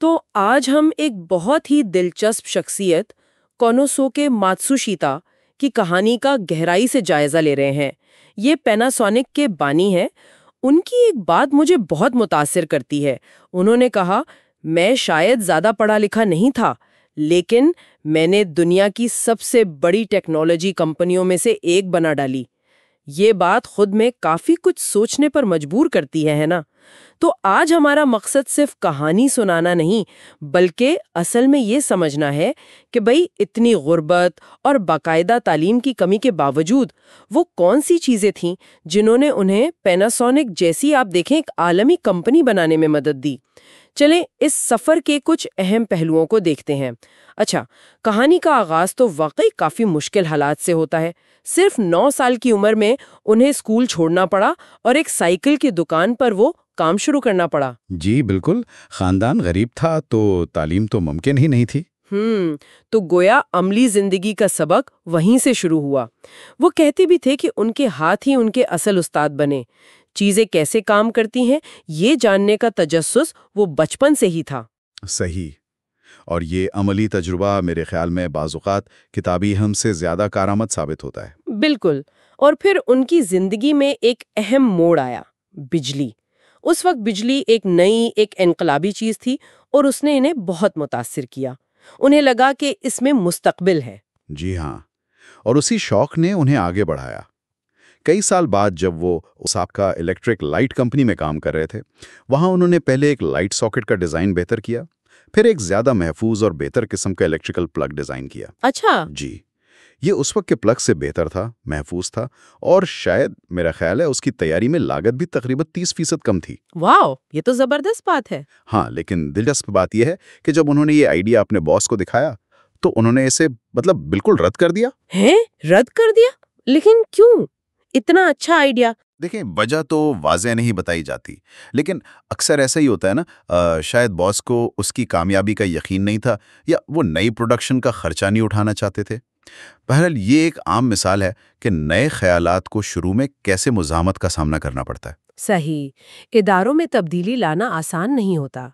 تو آج ہم ایک بہت ہی دلچسپ شخصیت کونوسوکے ماتسوشیتا کی کہانی کا گہرائی سے جائزہ لے رہے ہیں۔ یہ پیناسونک کے بانی ہیں۔ ان کی ایک بات مجھے بہت متاثر کرتی ہے۔ انہوں نے کہا، میں شاید زیادہ پڑھا لکھا نہیں تھا، لیکن میں نے دنیا کی سب سے بڑی ٹیکنالوجی کمپنیوں میں سے ایک بنا ڈالی۔ یہ بات خود میں کافی کچھ سوچنے پر مجبور کرتی ہے نا؟ تو آج ہمارا مقصد صرف کہانی سنانا نہیں، بلکہ اصل میں یہ سمجھنا ہے کہ بھئی اتنی غربت اور باقاعدہ تعلیم کی کمی کے باوجود وہ کون سی چیزیں تھیں جنہوں نے انہیں پیناسونک جیسی آپ دیکھیں ایک عالمی کمپنی بنانے میں مدد دی۔ چلیں اس سفر کے کچھ اہم پہلوؤں کو دیکھتے ہیں۔ اچھا، کہانی کا آغاز تو واقعی کافی مشکل حالات سے ہوتا ہے۔ صرف 9 سال کی عمر میں انہیں اسکول چھوڑنا پڑا اور ایک سائیکل کی دکان پر وہ کام شروع کرنا پڑا۔ جی بالکل، خاندان غریب تھا تو تعلیم تو ممکن ہی نہیں تھی۔ تو گویا عملی زندگی کا سبق وہیں سے شروع ہوا۔ وہ کہتے بھی تھے کہ ان کے ہاتھ ہی ان کے اصل استاد بنے۔ چیزیں کیسے کام کرتی ہیں یہ جاننے کا تجسس وہ بچپن سے ہی تھا۔ صحیح، اور یہ عملی تجربہ میرے خیال میں بعض اوقات کتابی ہم سے زیادہ کارآمد ثابت ہوتا ہے۔ بالکل، اور پھر ان کی زندگی میں ایک اہم موڑ آیا، بجلی۔ اس وقت بجلی ایک نئی، ایک انقلابی چیز تھی اور اس نے انہیں بہت متاثر کیا۔ انہیں لگا کہ اس میں مستقبل ہے۔ جی ہاں، اور اسی شوق نے انہیں آگے بڑھایا۔ کئی سال بعد جب وہ اوساکا الیکٹرک لائٹ کمپنی میں کام کر رہے تھے، وہاں انہوں نے پہلے ایک لائٹ ساکٹ کا ڈیزائن بہتر کیا، پھر ایک زیادہ محفوظ اور بہتر قسم کا الیکٹریکل پلگ ڈیزائن کیا۔ اچھا جی، یہ اس وقت کے پلگ سے بہتر تھا، محفوظ تھا، اور شاید میرا خیال ہے اس کی تیاری میں لاگت بھی تقریباً 30% کم تھی۔ واو، یہ تو زبردست بات ہے۔ ہاں، لیکن دلچسپ بات یہ ہے کہ جب انہوں نے یہ آئیڈیا اپنے باس کو دکھایا تو انہوں نے اسے بالکل رد کر دیا۔ رد کر دیا؟ لیکن کیوں؟ اتنا اچھا آئیڈیا۔ دیکھیں، وجہ تو واضح نہیں بتائی جاتی، لیکن اکثر ایسا ہی ہوتا ہے نا، شاید باس کو اس کی کامیابی کا یقین نہیں تھا، یا وہ نئی پروڈکشن کا خرچہ نہیں اٹھانا چاہتے تھے۔ بہرحال یہ ایک عام مثال ہے کہ نئے خیالات کو شروع میں کیسے مزاحمت کا سامنا کرنا پڑتا ہے۔ صحیح، اداروں میں تبدیلی لانا آسان نہیں ہوتا،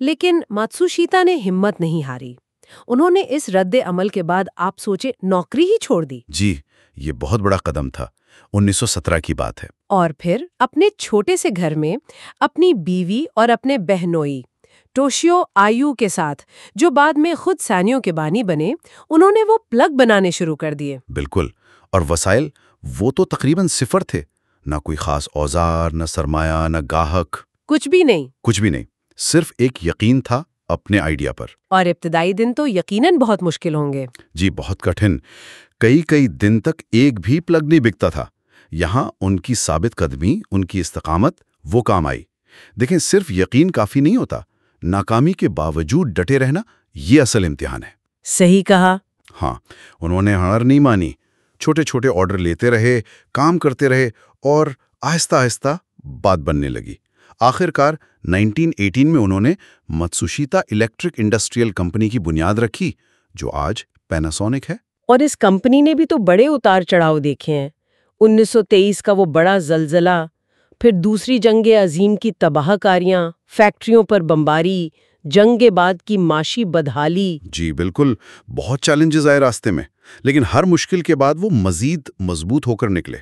لیکن ماتسوشیتا نے ہمت نہیں ہاری۔ انہوں نے اس رد عمل کے بعد آپ سوچے نوکری ہی چھوڑ دی۔ جی، یہ بہت بڑا قدم تھا۔ 1917 کی بات ہے۔ اور پھر اپنے چھوٹے سے گھر میں اپنی بیوی اور اپنے بہنوئی ٹوشیو آیو کے ساتھ، جو بعد میں خود سانیو کے بانی بنے، انہوں نے وہ پلگ بنانے شروع کر دیے۔ بالکل، اور وسائل وہ تو تقریباً صفر تھے، نہ کوئی خاص اوزار، نہ سرمایہ، نہ گاہک، کچھ بھی نہیں، صرف ایک یقین تھا اپنے آئیڈیا پر۔ اور ابتدائی دن تو یقیناً بہت مشکل ہوں گے۔ جی، بہت کٹھن۔ کئی دن تک ایک بھی پلگ نہیں بکتا تھا۔ یہاں ان کی ثابت قدمی، ان کی استقامت وہ کام آئی۔ دیکھیں، صرف یقین کافی نہیں ہوتا، ناکامی کے باوجود ڈٹے رہنا یہ اصل امتحان ہے۔ صحیح کہا۔ ہاں، انہوں نے ہار نہیں مانی، چھوٹے چھوٹے آرڈر لیتے رہے، کام کرتے رہے، اور آہستہ آہستہ بات بننے لگی۔ آخر کار 1918 میں انہوں نے ماتسوشیتا الیکٹرک انڈسٹریل کمپنی کی بنیاد رکھی، جو آج پیناسونک ہے۔ اور اس کمپنی نے بھی تو بڑے اتار چڑھاؤ دیکھے ہیں۔ 1923 کا وہ بڑا زلزلہ، پھر دوسری جنگ عظیم کی تباہ کاریاں، فیکٹریوں پر بمباری، جنگ کے بعد کی معاشی بدحالی۔ جی بالکل، بہت چیلنجز آئے راستے میں، لیکن ہر مشکل کے بعد وہ مزید مضبوط ہو کر نکلے۔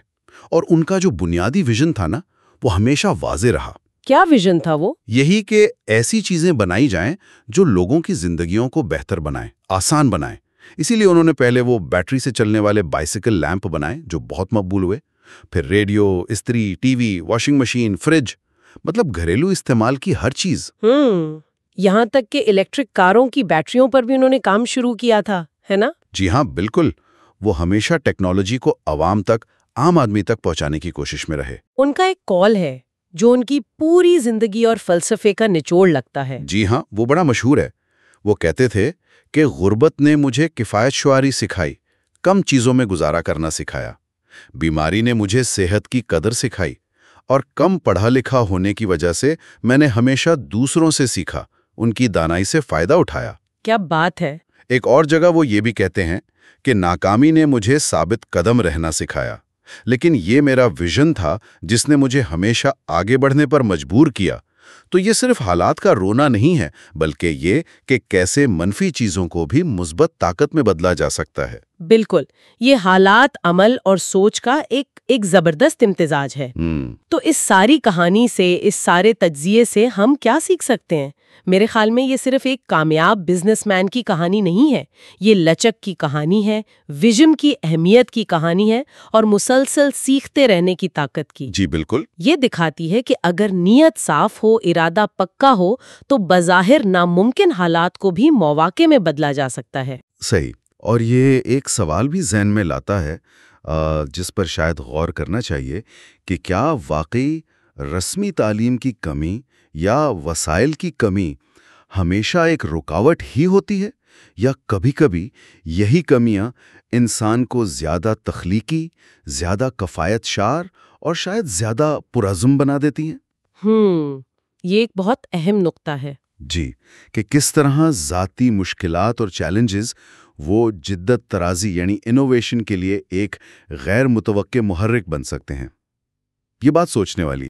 اور ان کا جو بنیادی ویژن تھا نا، وہ ہمیشہ واضح رہا۔ کیا ویژن تھا وہ؟ یہی کہ ایسی چیزیں بنائی جائیں جو لوگوں کی زندگیوں کو بہتر بنائیں، آسان بنائیں۔ اسی لیے انہوں نے پہلے وہ بیٹری سے چلنے والے بائسیکل لیمپ بنائے جو بہت مقبول ہوئے، پھر ریڈیو، استری، T V, washing machine, fridge, گھریلو استعمال کی ہر چیز۔ یہاں تک کہ الیکٹرک کاروں کی بیٹریوں پر بھی انہوں نے کام شروع کیا تھا، ہے نا؟ جی ہاں بالکل، وہ ہمیشہ ٹیکنالوجی کو عوام تک، عام آدمی تک پہنچانے کی کوشش میں رہے۔ ان کا ایک کال ہے جو ان کی پوری زندگی اور فلسفے کا نچوڑ لگتا ہے۔ جی ہاں، وہ بڑا مشہور ہے۔ وہ کہتے تھے کہ غربت نے مجھے کفایت شعاری سکھائی، کم چیزوں میں گزارا کرنا سکھایا۔ بیماری نے مجھے صحت کی قدر سکھائی، اور کم پڑھا لکھا ہونے کی وجہ سے میں نے ہمیشہ دوسروں سے سیکھا، ان کی دانائی سے فائدہ اٹھایا۔ کیا بات ہے! ایک اور جگہ وہ یہ بھی کہتے ہیں کہ ناکامی نے مجھے ثابت قدم رہنا سکھایا، لیکن یہ میرا ویژن تھا جس نے مجھے ہمیشہ آگے بڑھنے پر مجبور کیا۔ تو یہ صرف حالات کا رونا نہیں ہے، بلکہ یہ کہ کیسے منفی چیزوں کو بھی مثبت طاقت میں بدلا جا سکتا ہے۔ بالکل، یہ حالات، عمل اور سوچ کا ایک زبردست امتزاج ہے۔ تو اس ساری کہانی سے، اس سارے تجزیے سے ہم کیا سیکھ سکتے ہیں؟ میرے خیال میں یہ صرف ایک کامیاب بزنس مین کی کہانی نہیں ہے، یہ لچک کی کہانی ہے، ویژن کی اہمیت کی کہانی ہے، اور مسلسل سیکھتے رہنے کی طاقت کی۔ جی بالکل۔ یہ دکھاتی ہے کہ اگر نیت صاف ہو، ارادہ پکا ہو، تو بظاہر ناممکن حالات کو بھی مواقع میں بدلا جا سکتا ہے۔ صحیح۔ اور یہ ایک سوال بھی ذہن میں لاتا ہے جس پر شاید غور کرنا چاہیے کہ کیا واقعی رسمی تعلیم کی کمی یا وسائل کی کمی ہمیشہ ایک رکاوٹ ہی ہوتی ہے، یا کبھی کبھی یہی کمیاں انسان کو زیادہ تخلیقی، زیادہ کفایت شار اور شاید زیادہ پرعزم بنا دیتی ہیں؟ یہ ایک بہت اہم نقطہ ہے۔ جی، کہ کس طرح ذاتی مشکلات اور چیلنجز وہ جدت ترازی یعنی انوویشن کے لیے ایک غیر متوقع محرک بن سکتے ہیں۔ یہ بات سوچنے والی